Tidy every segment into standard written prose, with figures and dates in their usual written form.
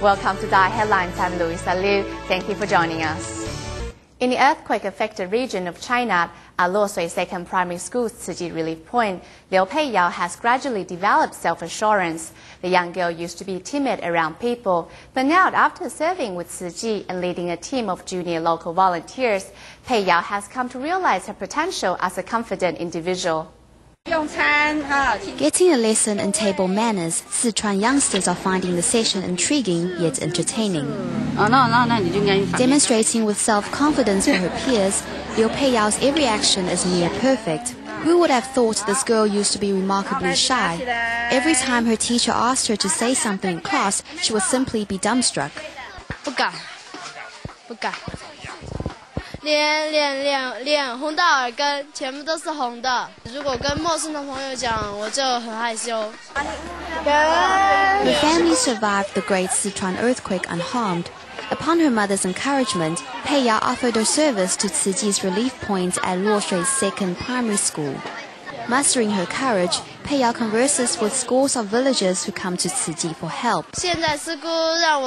Welcome to Dai Headlines. I'm Louisa Liu. Thank you for joining us. In the earthquake-affected region of China, at Luoshui Second Primary School's Tzu Chi relief point, Liu Peiyao has gradually developed self-assurance. The young girl used to be timid around people, but now after serving with Tzu Chi and leading a team of junior local volunteers, Peiyao has come to realize her potential as a confident individual. Getting a lesson in table manners, Sichuan youngsters are finding the session intriguing yet entertaining. Demonstrating with self-confidence for her peers, Liu Peiyao's every action is near perfect. Who would have thought this girl used to be remarkably shy? Every time her teacher asked her to say something in class, she would simply be dumbstruck. 脸红到耳根，全部都是红的。如果跟陌生的朋友讲，我就很害羞。Her family survived the Great Sichuan earthquake unharmed. Upon her mother's encouragement, Peiyao offered her service to Tzu Chi's relief point at Luoshui Second Primary School. Mustering her courage, Peiyao converses with scores of villagers who come to Tzu Chi for help. 现在师姑让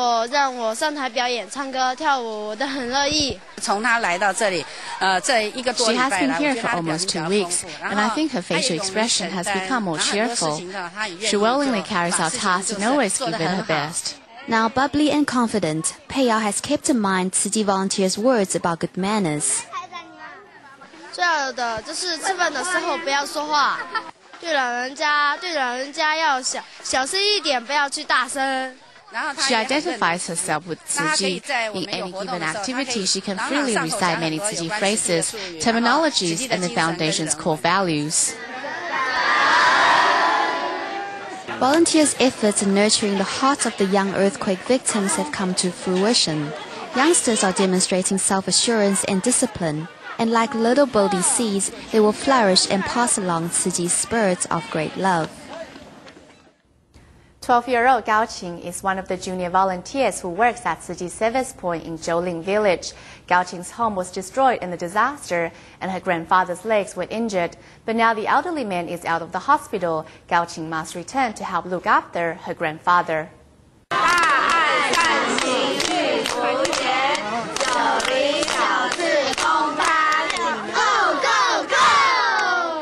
我上台表演、唱歌、跳舞，我都很乐意。从她来到这里，这一个多礼拜 She has been here for almost 2 weeks, and I think her facial expression has become more cheerful. She willingly carries out tasks and always gives it her best. Now bubbly and confident, Peiyao has kept in mind Tzu Chi volunteers' words about good manners. 最好的就是吃饭的时候不要说话，对老人家要小声一点，不要去大声。 She identifies herself with Tzu Chi. In any given activity, she can freely recite many Tzu Chi phrases, terminologies, and the foundation's core values. Volunteers' efforts in nurturing the hearts of the young earthquake victims have come to fruition. Youngsters are demonstrating self-assurance and discipline. And like little boldy seeds, they will flourish and pass along Tzu Chi's spirit of great love. 12-year-old Gao Qing is one of the junior volunteers who works at Tzu Chi Service Point in Zhouling village. Gao Qing's home was destroyed in the disaster, and her grandfather's legs were injured. But now the elderly man is out of the hospital. Gao Qing must return to help look after her grandfather.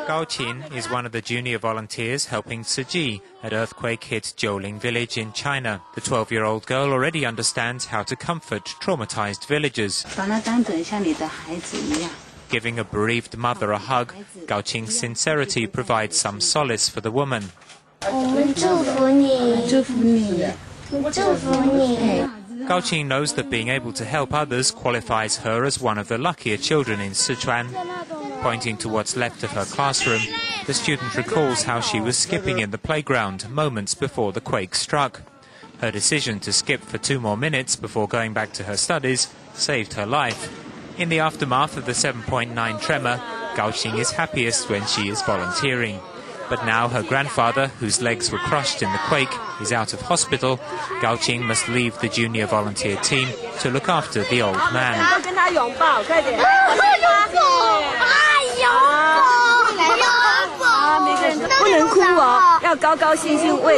Gao Qin is one of the junior volunteers helping Tzu Chi at earthquake-hit Zhouling village in China. The 12-year-old girl already understands how to comfort traumatized villagers. Giving a bereaved mother a hug, Gao Qing's sincerity provides some solace for the woman. Gao Qing knows that being able to help others qualifies her as one of the luckier children in Sichuan. Pointing to what's left of her classroom, the student recalls how she was skipping in the playground moments before the quake struck. Her decision to skip for 2 more minutes before going back to her studies saved her life. In the aftermath of the 7.9 tremor, Gao Qing is happiest when she is volunteering. But now her grandfather, whose legs were crushed in the quake, is out of hospital. Gao Qing must leave the junior volunteer team to look after the old man. 不能哭哦，要高高兴兴为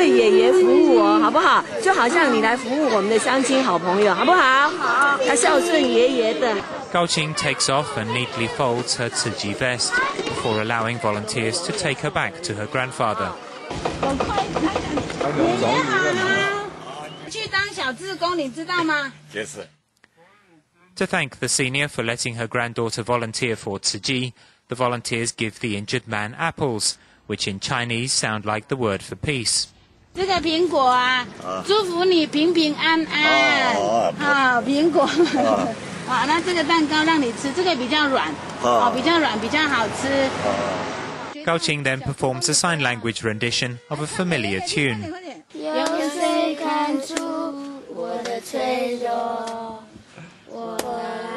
爷爷服务哦，好不好？就好像你来服务我们的乡亲好朋友，好不好？好，要孝顺爷爷的。 Gao Qing takes off and neatly folds her Tzu Chi vest before allowing volunteers to take her back to her grandfather. 去当小志工，你知道吗？ To thank the senior for letting her granddaughter volunteer for Tzu Chi, the volunteers give the injured man apples, which in Chinese sound like the word for peace. 这个苹果啊，祝福你平平安安。好，苹果。好，那这个蛋糕让你吃，这个比较软，比较软，比较好吃。 Gao Qing then performs a sign language rendition of a familiar tune. 有谁看出我的脆弱？我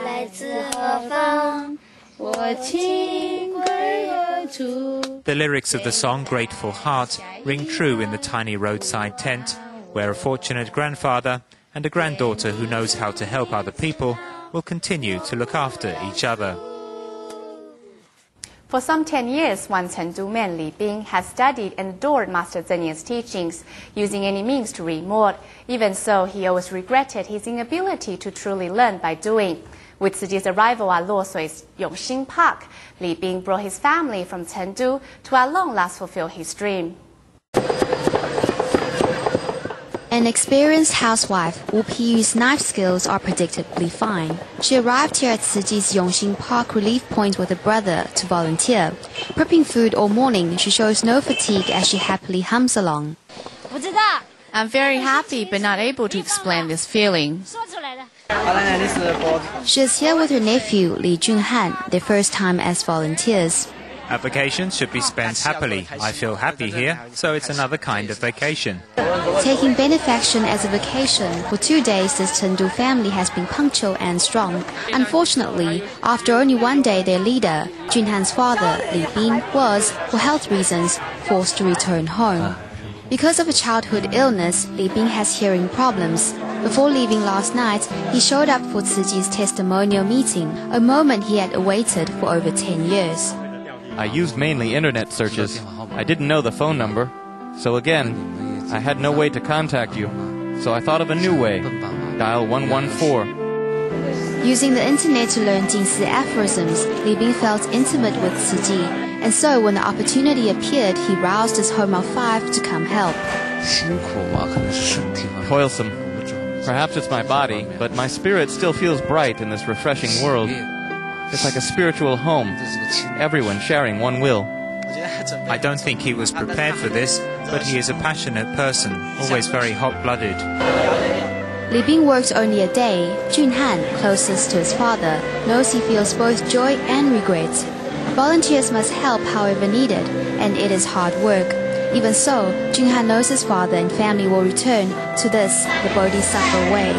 来自何方？我情归何处？ The lyrics of the song Grateful Heart ring true in the tiny roadside tent, where a fortunate grandfather and a granddaughter who knows how to help other people will continue to look after each other. For some 10 years, one Chengdu man, Li Bing, has studied and adored Master Zeng Ye's teachings, using any means to read more. Even so, he always regretted his inability to truly learn by doing. With Tzu Chi's arrival at Luosui's Yongxing Park, Li Bing brought his family from Chengdu to at long last fulfill his dream. An experienced housewife, Wu Piyu's knife skills are predictably fine. She arrived here at Tzu Chi's Yongxing Park relief point with her brother to volunteer. Prepping food all morning, she shows no fatigue as she happily hums along. I'm very happy but not able to explain this feeling. She is here with her nephew, Li Junhan, their first time as volunteers. A vacation should be spent happily. I feel happy here, so it's another kind of vacation. Taking benefaction as a vacation, for 2 days this Chengdu family has been punctual and strong. Unfortunately, after only 1 day, their leader, Junhan's father, Li Bing, was, for health reasons, forced to return home. Because of a childhood illness, Li Bing has hearing problems. Before leaving last night, he showed up for Tzu Chi's testimonial meeting, a moment he had awaited for over 10 years. I used mainly internet searches. I didn't know the phone number. So again, I had no way to contact you. So I thought of a new way. Dial 114. Using the internet to learn Jingsi aphorisms, Li Bing felt intimate with Tzu Chi. And so when the opportunity appeared, he roused his home of 5 to come help. Toilsome. Perhaps it's my body, but my spirit still feels bright in this refreshing world. It's like a spiritual home, everyone sharing one will. I don't think he was prepared for this, but he is a passionate person, always very hot-blooded. Li Bing works only a day. Junhan, closest to his father, knows he feels both joy and regret. Volunteers must help however needed, and it is hard work. Even so, Junhan knows his father and family will return to this, the Bodhisattva way.